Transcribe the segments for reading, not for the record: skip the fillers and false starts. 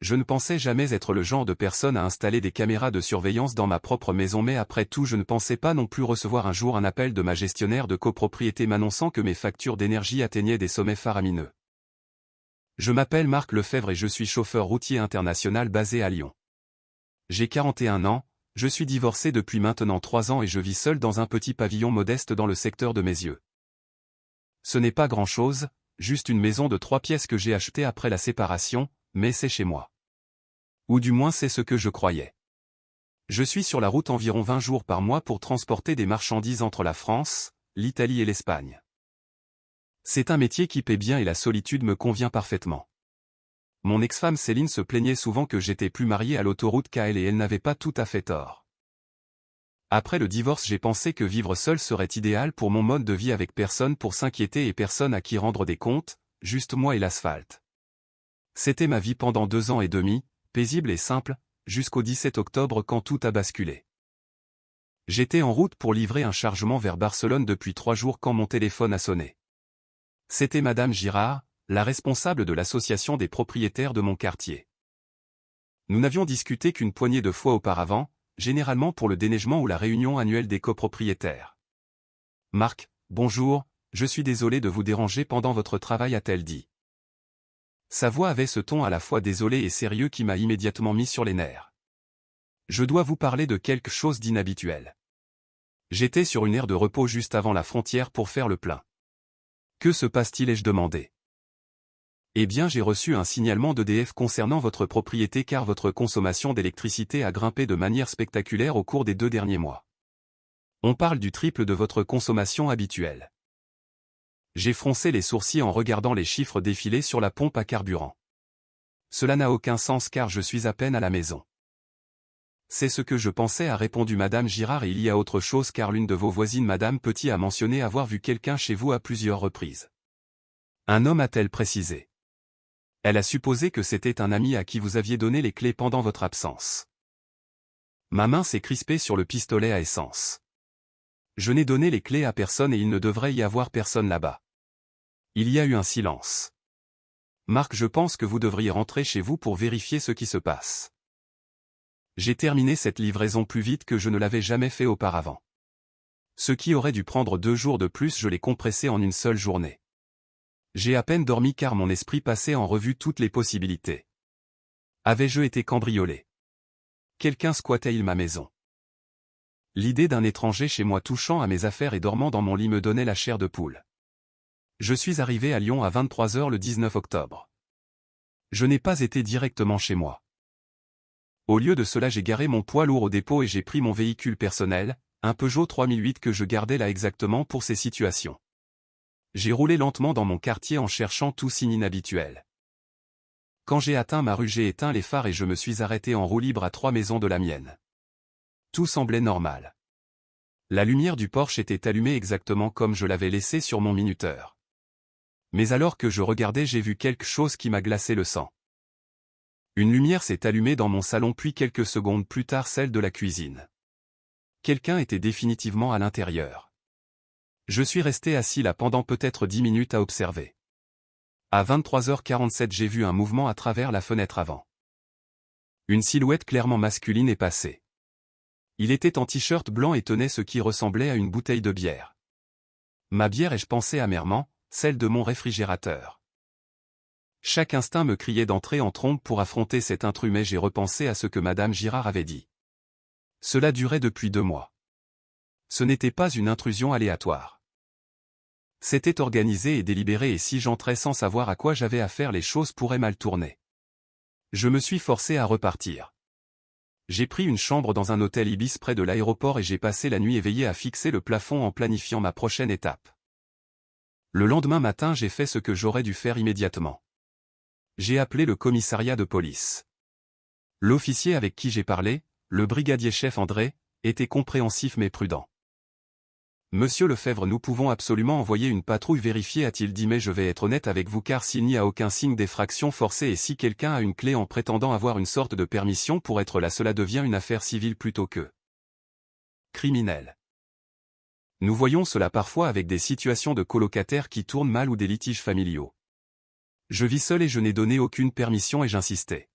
Je ne pensais jamais être le genre de personne à installer des caméras de surveillance dans ma propre maison, mais après tout je ne pensais pas non plus recevoir un jour un appel de ma gestionnaire de copropriété m'annonçant que mes factures d'énergie atteignaient des sommets faramineux. Je m'appelle Marc Lefebvre et je suis chauffeur routier international basé à Lyon. J'ai 41 ans, je suis divorcé depuis maintenant 3 ans et je vis seul dans un petit pavillon modeste dans le secteur de Meyzieux. Ce n'est pas grand-chose, juste une maison de 3 pièces que j'ai achetée après la séparation, mais c'est chez moi. Ou du moins c'est ce que je croyais. Je suis sur la route environ 20 jours par mois pour transporter des marchandises entre la France, l'Italie et l'Espagne. C'est un métier qui paie bien et la solitude me convient parfaitement. Mon ex-femme Céline se plaignait souvent que j'étais plus marié à l'autoroute qu'à elle et elle n'avait pas tout à fait tort. Après le divorce, j'ai pensé que vivre seul serait idéal pour mon mode de vie avec personne pour s'inquiéter et personne à qui rendre des comptes, juste moi et l'asphalte. C'était ma vie pendant 2 ans et demi, paisible et simple, jusqu'au 17 octobre quand tout a basculé. J'étais en route pour livrer un chargement vers Barcelone depuis 3 jours quand mon téléphone a sonné. C'était Madame Girard, la responsable de l'association des propriétaires de mon quartier. Nous n'avions discuté qu'une poignée de fois auparavant, généralement pour le déneigement ou la réunion annuelle des copropriétaires. « Marc, bonjour, je suis désolé de vous déranger pendant votre travail » a-t-elle dit. Sa voix avait ce ton à la fois désolé et sérieux qui m'a immédiatement mis sur les nerfs. Je dois vous parler de quelque chose d'inhabituel. J'étais sur une aire de repos juste avant la frontière pour faire le plein. Que se passe-t-il ai-je demandé. Eh bien j'ai reçu un signalement d'EDF concernant votre propriété car votre consommation d'électricité a grimpé de manière spectaculaire au cours des 2 derniers mois. On parle du triple de votre consommation habituelle. J'ai froncé les sourcils en regardant les chiffres défiler sur la pompe à carburant. Cela n'a aucun sens car je suis à peine à la maison. C'est ce que je pensais, a répondu Madame Girard, et il y a autre chose car l'une de vos voisines Madame Petit a mentionné avoir vu quelqu'un chez vous à plusieurs reprises. Un homme, a-t-elle précisé. Elle a supposé que c'était un ami à qui vous aviez donné les clés pendant votre absence. Ma main s'est crispée sur le pistolet à essence. Je n'ai donné les clés à personne et il ne devrait y avoir personne là-bas. Il y a eu un silence. Marc, je pense que vous devriez rentrer chez vous pour vérifier ce qui se passe. J'ai terminé cette livraison plus vite que je ne l'avais jamais fait auparavant. Ce qui aurait dû prendre 2 jours de plus, je l'ai compressé en une seule journée. J'ai à peine dormi car mon esprit passait en revue toutes les possibilités. Avais-je été cambriolé? Quelqu'un squattait-il ma maison? L'idée d'un étranger chez moi touchant à mes affaires et dormant dans mon lit me donnait la chair de poule. Je suis arrivé à Lyon à 23 h le 19 octobre. Je n'ai pas été directement chez moi. Au lieu de cela, j'ai garé mon poids lourd au dépôt et j'ai pris mon véhicule personnel, un Peugeot 3008 que je gardais là exactement pour ces situations. J'ai roulé lentement dans mon quartier en cherchant tout signe inhabituel. Quand j'ai atteint ma rue, j'ai éteint les phares et je me suis arrêté en roue libre à 3 maisons de la mienne. Tout semblait normal. La lumière du Porsche était allumée exactement comme je l'avais laissé sur mon minuteur. Mais alors que je regardais, j'ai vu quelque chose qui m'a glacé le sang. Une lumière s'est allumée dans mon salon puis quelques secondes plus tard celle de la cuisine. Quelqu'un était définitivement à l'intérieur. Je suis resté assis là pendant peut-être 10 minutes à observer. À 23h47, j'ai vu un mouvement à travers la fenêtre avant. Une silhouette clairement masculine est passée. Il était en t-shirt blanc et tenait ce qui ressemblait à une bouteille de bière. Ma bière, ai-je pensé amèrement, celle de mon réfrigérateur. Chaque instinct me criait d'entrer en trombe pour affronter cet intrus, mais j'ai repensé à ce que Madame Girard avait dit. Cela durait depuis 2 mois. Ce n'était pas une intrusion aléatoire. C'était organisé et délibéré, et si j'entrais sans savoir à quoi j'avais affaire, les choses pourraient mal tourner. Je me suis forcé à repartir. J'ai pris une chambre dans un hôtel Ibis près de l'aéroport et j'ai passé la nuit éveillé à fixer le plafond en planifiant ma prochaine étape. Le lendemain matin, j'ai fait ce que j'aurais dû faire immédiatement. J'ai appelé le commissariat de police. L'officier avec qui j'ai parlé, le brigadier-chef André, était compréhensif mais prudent. Monsieur Lefebvre, nous pouvons absolument envoyer une patrouille vérifier, a-t-il dit, mais je vais être honnête avec vous car s'il n'y a aucun signe d'effraction forcée et si quelqu'un a une clé en prétendant avoir une sorte de permission pour être là, cela devient une affaire civile plutôt que criminelle. Nous voyons cela parfois avec des situations de colocataires qui tournent mal ou des litiges familiaux. Je vis seul et je n'ai donné aucune permission et j'insistais.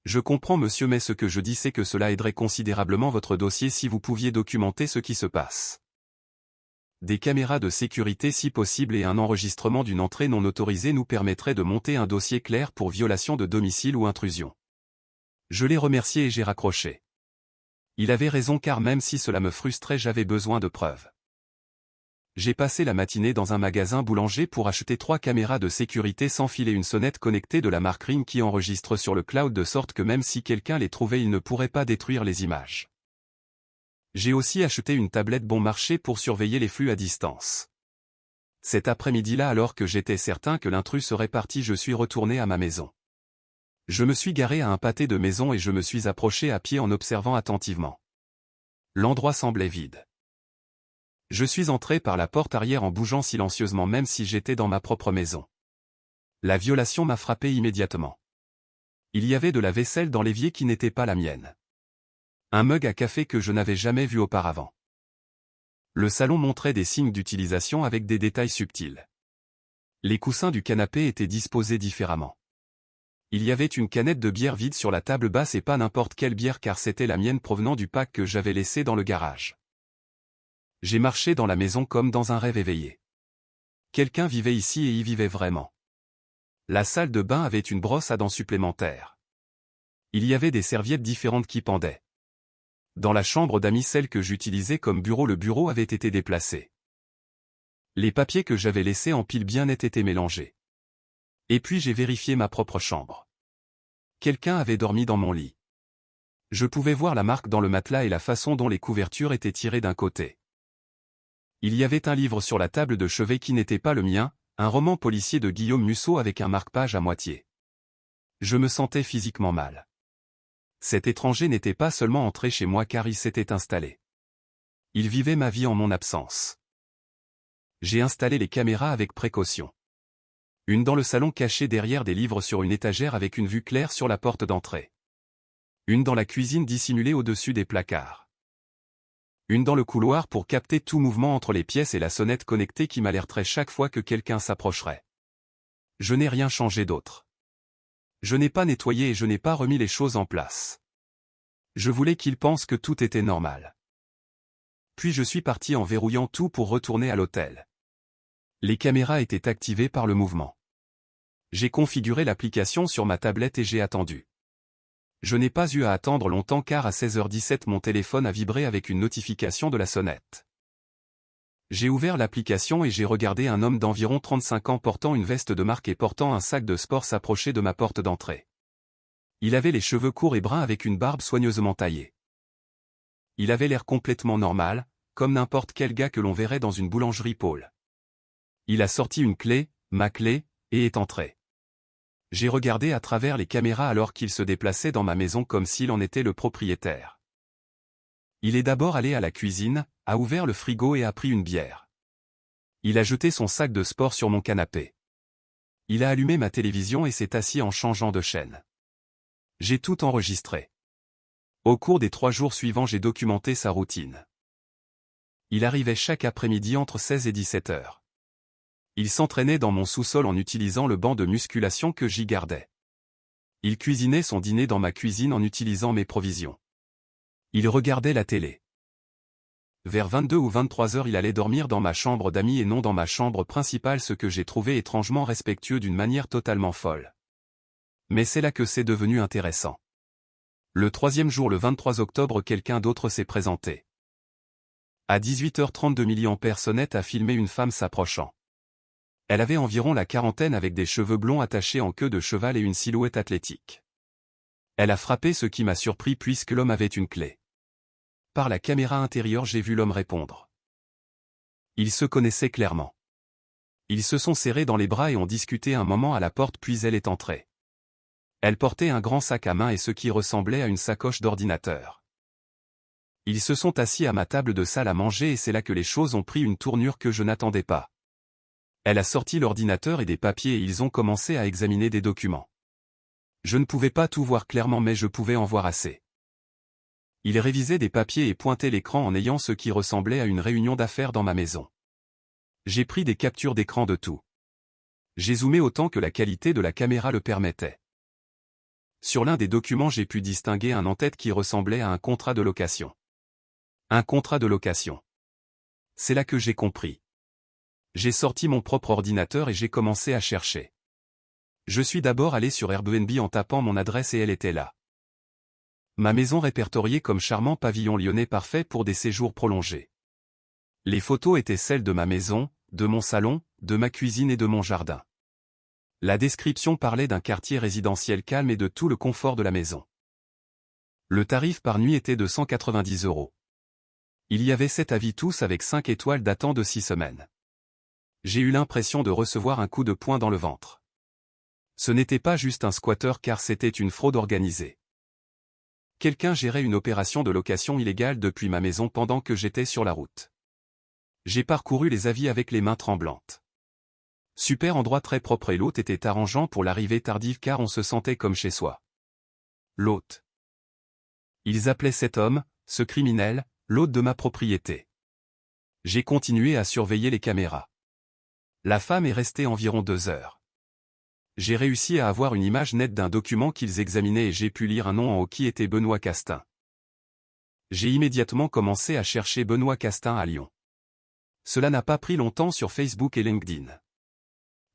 Je comprends monsieur, mais ce que je dis c'est que cela aiderait considérablement votre dossier si vous pouviez documenter ce qui se passe. Des caméras de sécurité si possible et un enregistrement d'une entrée non autorisée nous permettraient de monter un dossier clair pour violation de domicile ou intrusion. Je l'ai remercié et j'ai raccroché. Il avait raison car même si cela me frustrait, j'avais besoin de preuves. J'ai passé la matinée dans un magasin boulanger pour acheter 3 caméras de sécurité sans fil et une sonnette connectée de la marque Ring qui enregistre sur le cloud de sorte que même si quelqu'un les trouvait, il ne pourrait pas détruire les images. J'ai aussi acheté une tablette bon marché pour surveiller les flux à distance. Cet après-midi-là, alors que j'étais certain que l'intrus serait parti, je suis retourné à ma maison. Je me suis garé à un pâté de maison et je me suis approché à pied en observant attentivement. L'endroit semblait vide. Je suis entré par la porte arrière en bougeant silencieusement même si j'étais dans ma propre maison. La violation m'a frappé immédiatement. Il y avait de la vaisselle dans l'évier qui n'était pas la mienne. Un mug à café que je n'avais jamais vu auparavant. Le salon montrait des signes d'utilisation avec des détails subtils. Les coussins du canapé étaient disposés différemment. Il y avait une canette de bière vide sur la table basse et pas n'importe quelle bière car c'était la mienne provenant du pack que j'avais laissé dans le garage. J'ai marché dans la maison comme dans un rêve éveillé. Quelqu'un vivait ici et y vivait vraiment. La salle de bain avait une brosse à dents supplémentaire. Il y avait des serviettes différentes qui pendaient. Dans la chambre d'amis, celle que j'utilisais comme bureau, le bureau avait été déplacé. Les papiers que j'avais laissés en pile bien net étaient mélangés. Et puis j'ai vérifié ma propre chambre. Quelqu'un avait dormi dans mon lit. Je pouvais voir la marque dans le matelas et la façon dont les couvertures étaient tirées d'un côté. Il y avait un livre sur la table de chevet qui n'était pas le mien, un roman policier de Guillaume Musso avec un marque-page à moitié. Je me sentais physiquement mal. Cet étranger n'était pas seulement entré chez moi car il s'était installé. Il vivait ma vie en mon absence. J'ai installé les caméras avec précaution. Une dans le salon cachée derrière des livres sur une étagère avec une vue claire sur la porte d'entrée. Une dans la cuisine dissimulée au-dessus des placards. Une dans le couloir pour capter tout mouvement entre les pièces et la sonnette connectée qui m'alerterait chaque fois que quelqu'un s'approcherait. Je n'ai rien changé d'autre. Je n'ai pas nettoyé et je n'ai pas remis les choses en place. Je voulais qu'il pense que tout était normal. Puis je suis parti en verrouillant tout pour retourner à l'hôtel. Les caméras étaient activées par le mouvement. J'ai configuré l'application sur ma tablette et j'ai attendu. Je n'ai pas eu à attendre longtemps car à 16h17 mon téléphone a vibré avec une notification de la sonnette. J'ai ouvert l'application et j'ai regardé un homme d'environ 35 ans portant une veste de marque et portant un sac de sport s'approcher de ma porte d'entrée. Il avait les cheveux courts et bruns avec une barbe soigneusement taillée. Il avait l'air complètement normal, comme n'importe quel gars que l'on verrait dans une boulangerie Paul. Il a sorti une clé, ma clé, et est entré. J'ai regardé à travers les caméras alors qu'il se déplaçait dans ma maison comme s'il en était le propriétaire. Il est d'abord allé à la cuisine, a ouvert le frigo et a pris une bière. Il a jeté son sac de sport sur mon canapé. Il a allumé ma télévision et s'est assis en changeant de chaîne. J'ai tout enregistré. Au cours des 3 jours suivants, j'ai documenté sa routine. Il arrivait chaque après-midi entre 16 et 17 heures. Il s'entraînait dans mon sous-sol en utilisant le banc de musculation que j'y gardais. Il cuisinait son dîner dans ma cuisine en utilisant mes provisions. Il regardait la télé. Vers 22 ou 23 heures, il allait dormir dans ma chambre d'amis et non dans ma chambre principale, ce que j'ai trouvé étrangement respectueux d'une manière totalement folle. Mais c'est là que c'est devenu intéressant. Le 3e jour, le 23 octobre, quelqu'un d'autre s'est présenté. À 18h32, milliampères sonnette a filmé une femme s'approchant. Elle avait environ la quarantaine avec des cheveux blonds attachés en queue de cheval et une silhouette athlétique. Elle a frappé, ce qui m'a surpris puisque l'homme avait une clé. Par la caméra intérieure, j'ai vu l'homme répondre. Ils se connaissaient clairement. Ils se sont serrés dans les bras et ont discuté un moment à la porte puis elle est entrée. Elle portait un grand sac à main et ce qui ressemblait à une sacoche d'ordinateur. Ils se sont assis à ma table de salle à manger et c'est là que les choses ont pris une tournure que je n'attendais pas. Elle a sorti l'ordinateur et des papiers et ils ont commencé à examiner des documents. Je ne pouvais pas tout voir clairement mais je pouvais en voir assez. Il révisait des papiers et pointait l'écran en ayant ce qui ressemblait à une réunion d'affaires dans ma maison. J'ai pris des captures d'écran de tout. J'ai zoomé autant que la qualité de la caméra le permettait. Sur l'un des documents j'ai pu distinguer un en-tête qui ressemblait à un contrat de location. Un contrat de location. C'est là que j'ai compris. J'ai sorti mon propre ordinateur et j'ai commencé à chercher. Je suis d'abord allé sur Airbnb en tapant mon adresse et elle était là. Ma maison répertoriée comme charmant pavillon lyonnais parfait pour des séjours prolongés. Les photos étaient celles de ma maison, de mon salon, de ma cuisine et de mon jardin. La description parlait d'un quartier résidentiel calme et de tout le confort de la maison. Le tarif par nuit était de 190 €. Il y avait 7 avis tous avec 5 étoiles datant de 6 semaines. J'ai eu l'impression de recevoir un coup de poing dans le ventre. Ce n'était pas juste un squatter car c'était une fraude organisée. Quelqu'un gérait une opération de location illégale depuis ma maison pendant que j'étais sur la route. J'ai parcouru les avis avec les mains tremblantes. Super endroit très propre et l'hôte était arrangeant pour l'arrivée tardive car on se sentait comme chez soi. L'hôte. Ils appelaient cet homme, ce criminel, l'hôte de ma propriété. J'ai continué à surveiller les caméras. La femme est restée environ 2 heures. J'ai réussi à avoir une image nette d'un document qu'ils examinaient et j'ai pu lire un nom en haut qui était Benoît Castin. J'ai immédiatement commencé à chercher Benoît Castin à Lyon. Cela n'a pas pris longtemps sur Facebook et LinkedIn.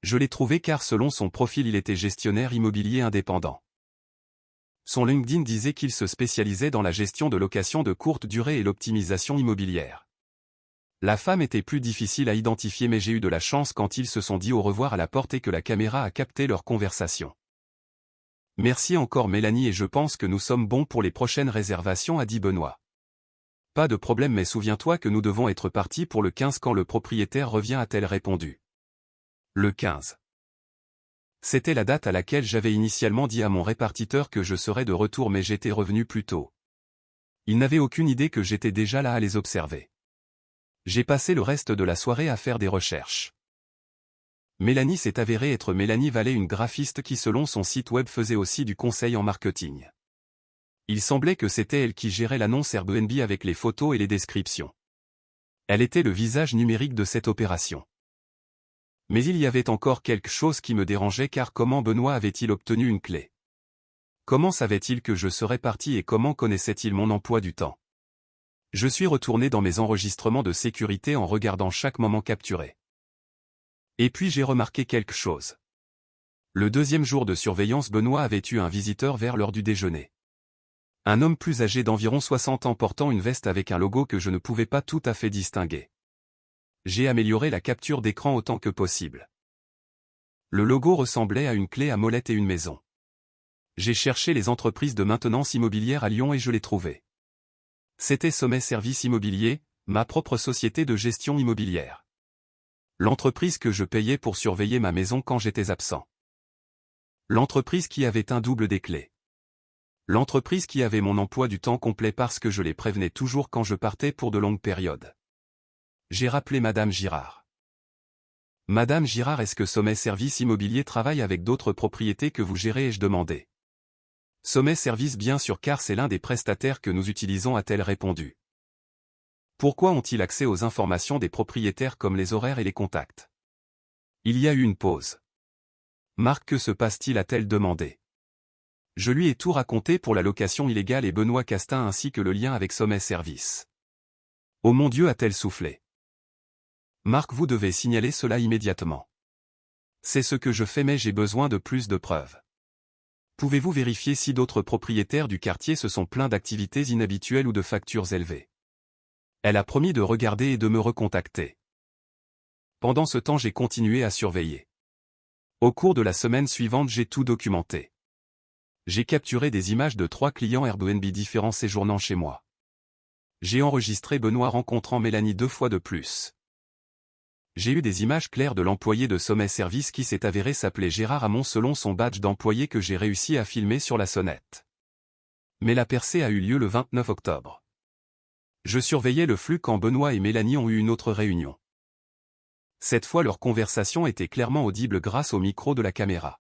Je l'ai trouvé car selon son profil il était gestionnaire immobilier indépendant. Son LinkedIn disait qu'il se spécialisait dans la gestion de locations de courte durée et l'optimisation immobilière. La femme était plus difficile à identifier mais j'ai eu de la chance quand ils se sont dit au revoir à la porte et que la caméra a capté leur conversation. Merci encore Mélanie et je pense que nous sommes bons pour les prochaines réservations a dit Benoît. Pas de problème mais souviens-toi que nous devons être partis pour le 15 quand le propriétaire revient a-t-elle répondu. Le 15. C'était la date à laquelle j'avais initialement dit à mon répartiteur que je serais de retour mais j'étais revenu plus tôt. Il n'avait aucune idée que j'étais déjà là à les observer. J'ai passé le reste de la soirée à faire des recherches. Mélanie s'est avérée être Mélanie Vallée, une graphiste qui selon son site web faisait aussi du conseil en marketing. Il semblait que c'était elle qui gérait l'annonce Airbnb avec les photos et les descriptions. Elle était le visage numérique de cette opération. Mais il y avait encore quelque chose qui me dérangeait car comment Benoît avait-il obtenu une clé? Comment savait-il que je serais parti et comment connaissait-il mon emploi du temps? Je suis retourné dans mes enregistrements de sécurité en regardant chaque moment capturé. Et puis j'ai remarqué quelque chose. Le deuxième jour de surveillance, Benoît avait eu un visiteur vers l'heure du déjeuner. Un homme plus âgé d'environ 60 ans portant une veste avec un logo que je ne pouvais pas tout à fait distinguer. J'ai amélioré la capture d'écran autant que possible. Le logo ressemblait à une clé à molette et une maison. J'ai cherché les entreprises de maintenance immobilière à Lyon et je les trouvais. C'était Sommet Services Immobiliers, ma propre société de gestion immobilière. L'entreprise que je payais pour surveiller ma maison quand j'étais absent. L'entreprise qui avait un double des clés. L'entreprise qui avait mon emploi du temps complet parce que je les prévenais toujours quand je partais pour de longues périodes. J'ai rappelé Madame Girard. Madame Girard, est-ce que Sommet Services Immobiliers travaille avec d'autres propriétés que vous gérez ai-je demandé. Sommet Services bien sûr car c'est l'un des prestataires que nous utilisons a-t-elle répondu. Pourquoi ont-ils accès aux informations des propriétaires comme les horaires et les contacts? Il y a eu une pause. Marc, que se passe-t-il a-t-elle demandé. Je lui ai tout raconté pour la location illégale et Benoît Castin ainsi que le lien avec Sommet Services. Oh mon Dieu, a-t-elle soufflé. Marc, vous devez signaler cela immédiatement. C'est ce que je fais mais j'ai besoin de plus de preuves. Pouvez-vous vérifier si d'autres propriétaires du quartier se sont plaints d'activités inhabituelles ou de factures élevées? Elle a promis de regarder et de me recontacter. Pendant ce temps j'ai continué à surveiller. Au cours de la semaine suivante j'ai tout documenté. J'ai capturé des images de 3 clients Airbnb différents séjournant chez moi. J'ai enregistré Benoît rencontrant Mélanie 2 fois de plus. J'ai eu des images claires de l'employé de Sommet Services qui s'est avéré s'appeler Gérard Hamon selon son badge d'employé que j'ai réussi à filmer sur la sonnette. Mais la percée a eu lieu le 29 octobre. Je surveillais le flux quand Benoît et Mélanie ont eu une autre réunion. Cette fois leur conversation était clairement audible grâce au micro de la caméra.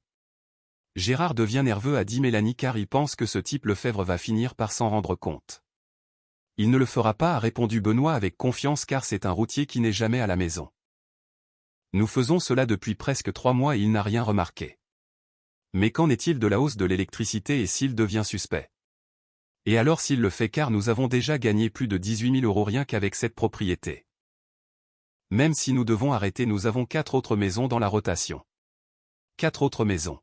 Gérard devient nerveux a dit Mélanie car il pense que ce type Lefebvre va finir par s'en rendre compte. Il ne le fera pas a répondu Benoît avec confiance car c'est un routier qui n'est jamais à la maison. Nous faisons cela depuis presque 3 mois et il n'a rien remarqué. Mais qu'en est-il de la hausse de l'électricité et s'il devient suspect? Et alors s'il le fait, car nous avons déjà gagné plus de 18 000 € rien qu'avec cette propriété. Même si nous devons arrêter, nous avons 4 autres maisons dans la rotation. 4 autres maisons.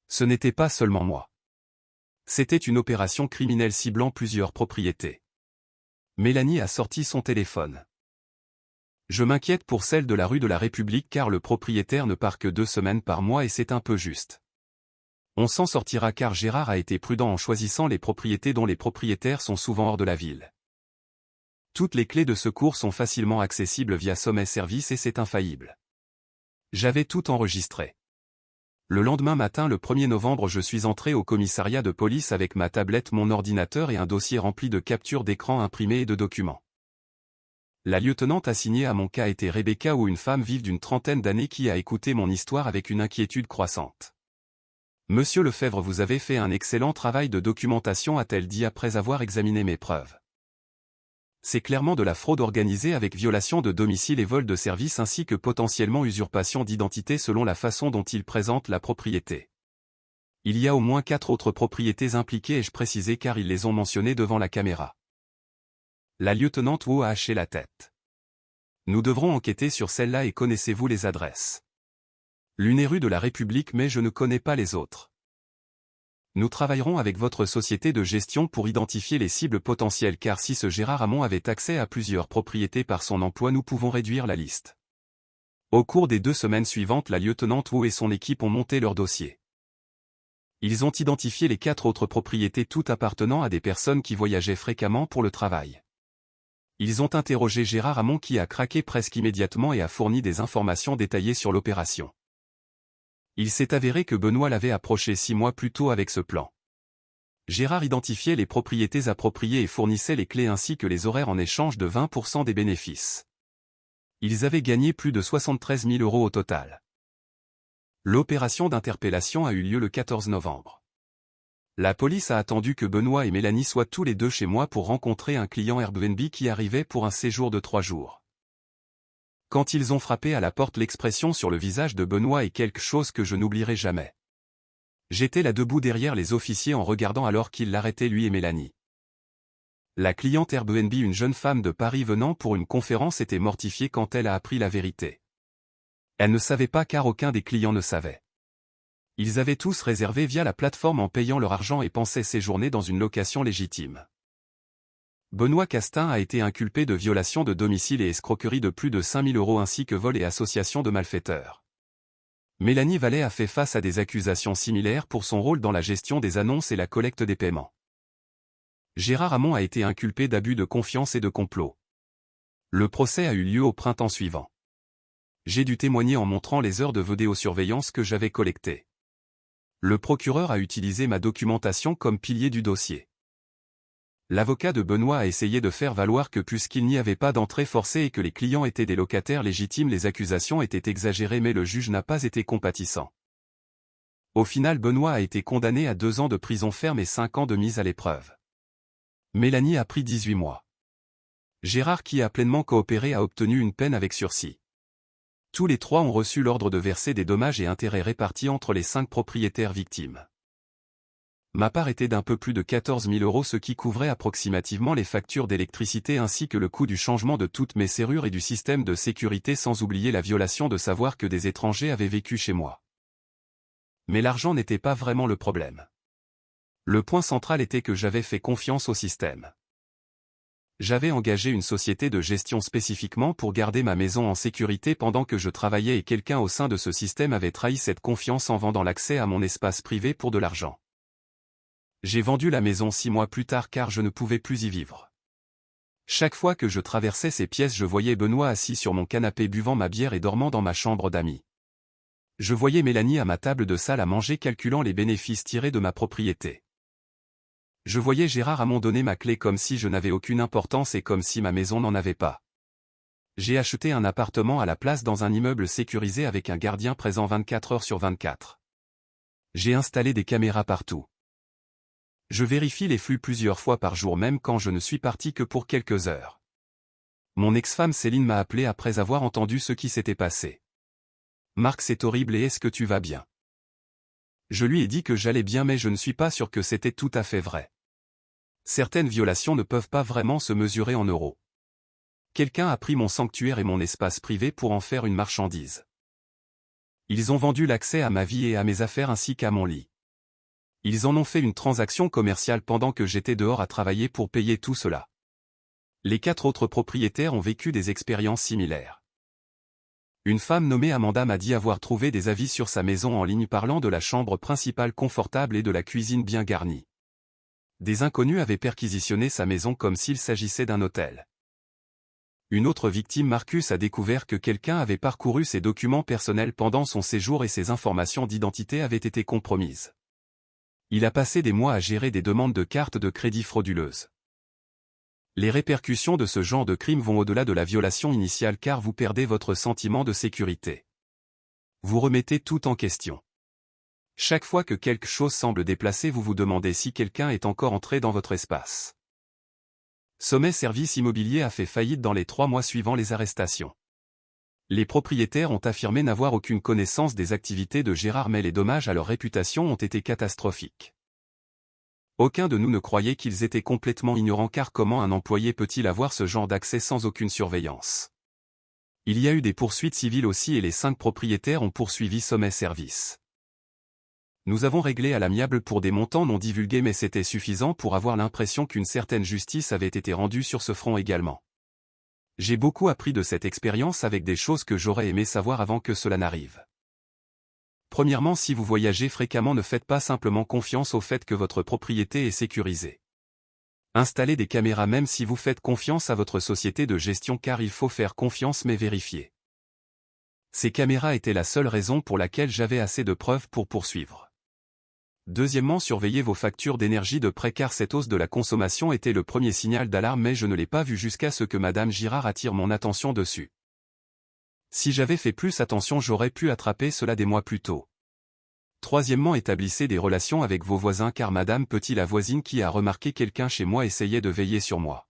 Ce n'était pas seulement moi. C'était une opération criminelle ciblant plusieurs propriétés. Mélanie a sorti son téléphone. Je m'inquiète pour celle de la rue de la République car le propriétaire ne part que 2 semaines par mois et c'est un peu juste. On s'en sortira car Gérard a été prudent en choisissant les propriétés dont les propriétaires sont souvent hors de la ville. Toutes les clés de secours sont facilement accessibles via Sommet Service et c'est infaillible. J'avais tout enregistré. Le lendemain matin, le 1er novembre, je suis entré au commissariat de police avec ma tablette, mon ordinateur et un dossier rempli de captures d'écran imprimées et de documents. La lieutenante assignée à mon cas était Rebecca, ou une femme vive d'une trentaine d'années qui a écouté mon histoire avec une inquiétude croissante. « Monsieur Lefebvre, vous avez fait un excellent travail de documentation », a-t-elle dit après avoir examiné mes preuves. C'est clairement de la fraude organisée avec violation de domicile et vol de service ainsi que potentiellement usurpation d'identité selon la façon dont il présente la propriété. Il y a au moins 4 autres propriétés impliquées, ai-je précisé car ils les ont mentionnées devant la caméra. La lieutenante Wu a haché la tête. Nous devrons enquêter sur celle-là et connaissez-vous les adresses? L'une est rue de la République mais je ne connais pas les autres. Nous travaillerons avec votre société de gestion pour identifier les cibles potentielles car si ce Gérard Hamon avait accès à plusieurs propriétés par son emploi, nous pouvons réduire la liste. Au cours des 2 semaines suivantes, la lieutenante Wu et son équipe ont monté leur dossier. Ils ont identifié les 4 autres propriétés, toutes appartenant à des personnes qui voyageaient fréquemment pour le travail. Ils ont interrogé Gérard Hamon qui a craqué presque immédiatement et a fourni des informations détaillées sur l'opération. Il s'est avéré que Benoît l'avait approché 6 mois plus tôt avec ce plan. Gérard identifiait les propriétés appropriées et fournissait les clés ainsi que les horaires en échange de 20% des bénéfices. Ils avaient gagné plus de 73 000 € au total. L'opération d'interpellation a eu lieu le 14 novembre. La police a attendu que Benoît et Mélanie soient tous les deux chez moi pour rencontrer un client Airbnb qui arrivait pour un séjour de 3 jours. Quand ils ont frappé à la porte, l'expression sur le visage de Benoît est quelque chose que je n'oublierai jamais. J'étais là debout derrière les officiers en regardant alors qu'ils l'arrêtaient, lui et Mélanie. La cliente Airbnb, une jeune femme de Paris venant pour une conférence, était mortifiée quand elle a appris la vérité. Elle ne savait pas car aucun des clients ne savait. Ils avaient tous réservé via la plateforme en payant leur argent et pensaient séjourner dans une location légitime. Benoît Castin a été inculpé de violation de domicile et escroquerie de plus de 5 000 € ainsi que vol et association de malfaiteurs. Mélanie Vallet a fait face à des accusations similaires pour son rôle dans la gestion des annonces et la collecte des paiements. Gérard Hamon a été inculpé d'abus de confiance et de complot. Le procès a eu lieu au printemps suivant. J'ai dû témoigner en montrant les heures de vidéosurveillance que j'avais collectées. Le procureur a utilisé ma documentation comme pilier du dossier. L'avocat de Benoît a essayé de faire valoir que puisqu'il n'y avait pas d'entrée forcée et que les clients étaient des locataires légitimes, les accusations étaient exagérées, mais le juge n'a pas été compatissant. Au final, Benoît a été condamné à 2 ans de prison ferme et 5 ans de mise à l'épreuve. Mélanie a pris 18 mois. Gérard, qui a pleinement coopéré, a obtenu une peine avec sursis. Tous les 3 ont reçu l'ordre de verser des dommages et intérêts répartis entre les 5 propriétaires victimes. Ma part était d'un peu plus de 14 000 €, ce qui couvrait approximativement les factures d'électricité ainsi que le coût du changement de toutes mes serrures et du système de sécurité, sans oublier la violation de savoir que des étrangers avaient vécu chez moi. Mais l'argent n'était pas vraiment le problème. Le point central était que j'avais fait confiance au système. J'avais engagé une société de gestion spécifiquement pour garder ma maison en sécurité pendant que je travaillais et quelqu'un au sein de ce système avait trahi cette confiance en vendant l'accès à mon espace privé pour de l'argent. J'ai vendu la maison 6 mois plus tard car je ne pouvais plus y vivre. Chaque fois que je traversais ces pièces, je voyais Benoît assis sur mon canapé buvant ma bière et dormant dans ma chambre d'amis. Je voyais Mélanie à ma table de salle à manger, calculant les bénéfices tirés de ma propriété. Je voyais Gérard Hamon donner ma clé comme si je n'avais aucune importance et comme si ma maison n'en avait pas. J'ai acheté un appartement à la place dans un immeuble sécurisé avec un gardien présent 24 heures sur 24. J'ai installé des caméras partout. Je vérifie les flux plusieurs fois par jour, même quand je ne suis parti que pour quelques heures. Mon ex-femme Céline m'a appelé après avoir entendu ce qui s'était passé. « Marc, c'est horrible et est-ce que tu vas bien ?» Je lui ai dit que j'allais bien mais je ne suis pas sûr que c'était tout à fait vrai. Certaines violations ne peuvent pas vraiment se mesurer en euros. Quelqu'un a pris mon sanctuaire et mon espace privé pour en faire une marchandise. Ils ont vendu l'accès à ma vie et à mes affaires ainsi qu'à mon lit. Ils en ont fait une transaction commerciale pendant que j'étais dehors à travailler pour payer tout cela. Les 4 autres propriétaires ont vécu des expériences similaires. Une femme nommée Amanda m'a dit avoir trouvé des avis sur sa maison en ligne parlant de la chambre principale confortable et de la cuisine bien garnie. Des inconnus avaient perquisitionné sa maison comme s'il s'agissait d'un hôtel. Une autre victime, Marcus, a découvert que quelqu'un avait parcouru ses documents personnels pendant son séjour et ses informations d'identité avaient été compromises. Il a passé des mois à gérer des demandes de cartes de crédit frauduleuses. Les répercussions de ce genre de crime vont au-delà de la violation initiale car vous perdez votre sentiment de sécurité. Vous remettez tout en question. Chaque fois que quelque chose semble déplacé, vous vous demandez si quelqu'un est encore entré dans votre espace. Sommet Services Immobiliers a fait faillite dans les 3 mois suivant les arrestations. Les propriétaires ont affirmé n'avoir aucune connaissance des activités de Gérard mais les dommages à leur réputation ont été catastrophiques. Aucun de nous ne croyait qu'ils étaient complètement ignorants car comment un employé peut-il avoir ce genre d'accès sans aucune surveillance? Il y a eu des poursuites civiles aussi et les 5 propriétaires ont poursuivi Sommet Services. Nous avons réglé à l'amiable pour des montants non divulgués mais c'était suffisant pour avoir l'impression qu'une certaine justice avait été rendue sur ce front également. J'ai beaucoup appris de cette expérience avec des choses que j'aurais aimé savoir avant que cela n'arrive. Premièrement, si vous voyagez fréquemment, ne faites pas simplement confiance au fait que votre propriété est sécurisée. Installez des caméras même si vous faites confiance à votre société de gestion car il faut faire confiance mais vérifier. Ces caméras étaient la seule raison pour laquelle j'avais assez de preuves pour poursuivre. Deuxièmement, surveillez vos factures d'énergie de près car cette hausse de la consommation était le premier signal d'alarme mais je ne l'ai pas vu jusqu'à ce que Madame Girard attire mon attention dessus. Si j'avais fait plus attention, j'aurais pu attraper cela des mois plus tôt. Troisièmement, établissez des relations avec vos voisins car Madame Petit, la voisine qui a remarqué quelqu'un chez moi, essayait de veiller sur moi.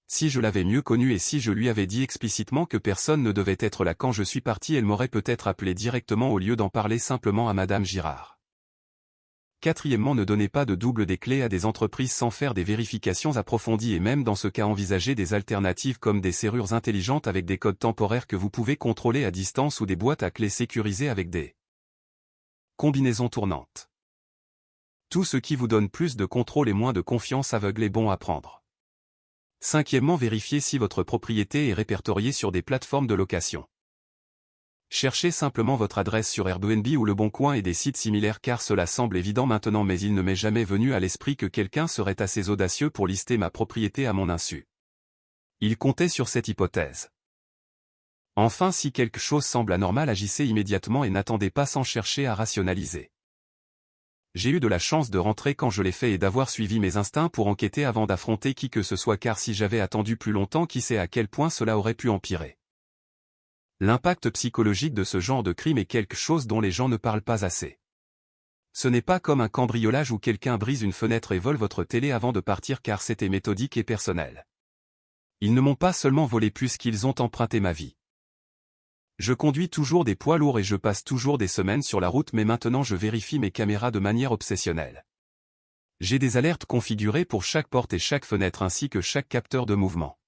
Si je l'avais mieux connue et si je lui avais dit explicitement que personne ne devait être là quand je suis parti, elle m'aurait peut-être appelé directement au lieu d'en parler simplement à Madame Girard. Quatrièmement, ne donnez pas de double des clés à des entreprises sans faire des vérifications approfondies et même dans ce cas envisagez des alternatives comme des serrures intelligentes avec des codes temporaires que vous pouvez contrôler à distance ou des boîtes à clés sécurisées avec des combinaisons tournantes. Tout ce qui vous donne plus de contrôle et moins de confiance aveugle est bon à prendre. Cinquièmement, vérifiez si votre propriété est répertoriée sur des plateformes de location. Cherchez simplement votre adresse sur Airbnb ou Le Bon Coin et des sites similaires car cela semble évident maintenant mais il ne m'est jamais venu à l'esprit que quelqu'un serait assez audacieux pour lister ma propriété à mon insu. Il comptait sur cette hypothèse. Enfin, si quelque chose semble anormal, agissez immédiatement et n'attendez pas sans chercher à rationaliser. J'ai eu de la chance de rentrer quand je l'ai fait et d'avoir suivi mes instincts pour enquêter avant d'affronter qui que ce soit car si j'avais attendu plus longtemps, qui sait à quel point cela aurait pu empirer. L'impact psychologique de ce genre de crime est quelque chose dont les gens ne parlent pas assez. Ce n'est pas comme un cambriolage où quelqu'un brise une fenêtre et vole votre télé avant de partir car c'était méthodique et personnel. Ils ne m'ont pas seulement volé plus qu'ils ont emprunté ma vie. Je conduis toujours des poids lourds et je passe toujours des semaines sur la route mais maintenant je vérifie mes caméras de manière obsessionnelle. J'ai des alertes configurées pour chaque porte et chaque fenêtre ainsi que chaque capteur de mouvement.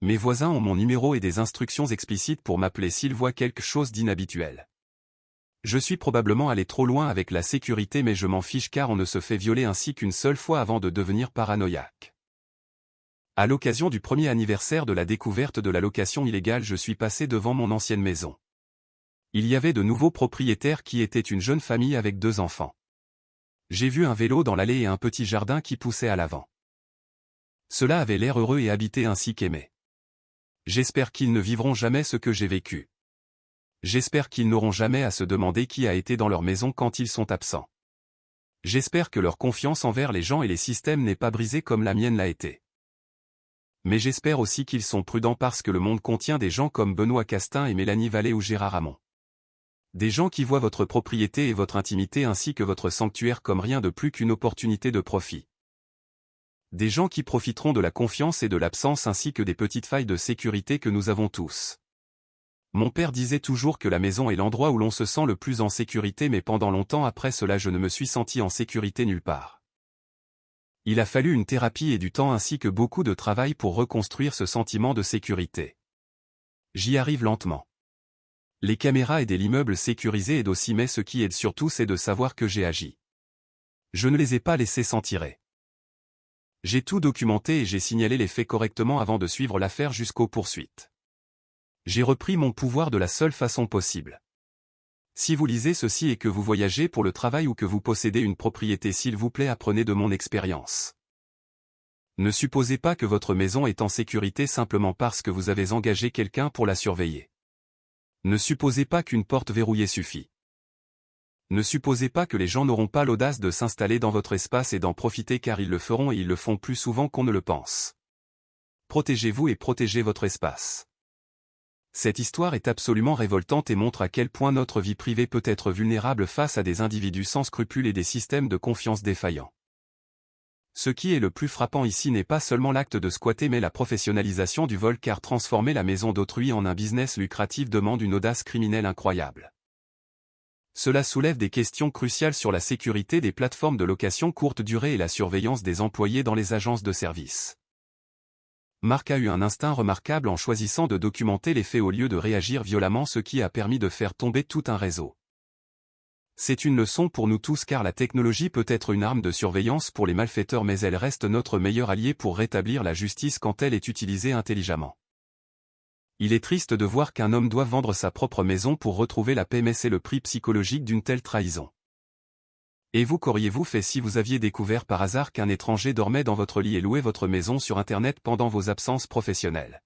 Mes voisins ont mon numéro et des instructions explicites pour m'appeler s'ils voient quelque chose d'inhabituel. Je suis probablement allé trop loin avec la sécurité mais je m'en fiche car on ne se fait violer ainsi qu'une seule fois avant de devenir paranoïaque. À l'occasion du premier anniversaire de la découverte de la location illégale, je suis passé devant mon ancienne maison. Il y avait de nouveaux propriétaires qui étaient une jeune famille avec 2 enfants. J'ai vu un vélo dans l'allée et un petit jardin qui poussait à l'avant. Cela avait l'air heureux et habité ainsi qu'aimé. J'espère qu'ils ne vivront jamais ce que j'ai vécu. J'espère qu'ils n'auront jamais à se demander qui a été dans leur maison quand ils sont absents. J'espère que leur confiance envers les gens et les systèmes n'est pas brisée comme la mienne l'a été. Mais j'espère aussi qu'ils sont prudents parce que le monde contient des gens comme Benoît Castin et Mélanie Vallée ou Gérard Hamon. Des gens qui voient votre propriété et votre intimité ainsi que votre sanctuaire comme rien de plus qu'une opportunité de profit. Des gens qui profiteront de la confiance et de l'absence ainsi que des petites failles de sécurité que nous avons tous. Mon père disait toujours que la maison est l'endroit où l'on se sent le plus en sécurité, mais pendant longtemps après cela je ne me suis senti en sécurité nulle part. Il a fallu une thérapie et du temps ainsi que beaucoup de travail pour reconstruire ce sentiment de sécurité. J'y arrive lentement. Les caméras aident l'immeuble sécurisé aident aussi, mais ce qui aide surtout c'est de savoir que j'ai agi. Je ne les ai pas laissés s'en tirer. J'ai tout documenté et j'ai signalé les faits correctement avant de suivre l'affaire jusqu'aux poursuites. J'ai repris mon pouvoir de la seule façon possible. Si vous lisez ceci et que vous voyagez pour le travail ou que vous possédez une propriété, s'il vous plaît, apprenez de mon expérience. Ne supposez pas que votre maison est en sécurité simplement parce que vous avez engagé quelqu'un pour la surveiller. Ne supposez pas qu'une porte verrouillée suffit. Ne supposez pas que les gens n'auront pas l'audace de s'installer dans votre espace et d'en profiter, car ils le feront et ils le font plus souvent qu'on ne le pense. Protégez-vous et protégez votre espace. Cette histoire est absolument révoltante et montre à quel point notre vie privée peut être vulnérable face à des individus sans scrupules et des systèmes de confiance défaillants. Ce qui est le plus frappant ici n'est pas seulement l'acte de squatter mais la professionnalisation du vol, car transformer la maison d'autrui en un business lucratif demande une audace criminelle incroyable. Cela soulève des questions cruciales sur la sécurité des plateformes de location courte durée et la surveillance des employés dans les agences de services. Marc a eu un instinct remarquable en choisissant de documenter les faits au lieu de réagir violemment, ce qui a permis de faire tomber tout un réseau. C'est une leçon pour nous tous, car la technologie peut être une arme de surveillance pour les malfaiteurs, mais elle reste notre meilleur allié pour rétablir la justice quand elle est utilisée intelligemment. Il est triste de voir qu'un homme doit vendre sa propre maison pour retrouver la paix, mais c'est le prix psychologique d'une telle trahison. Et vous, qu'auriez-vous fait si vous aviez découvert par hasard qu'un étranger dormait dans votre lit et louait votre maison sur Internet pendant vos absences professionnelles?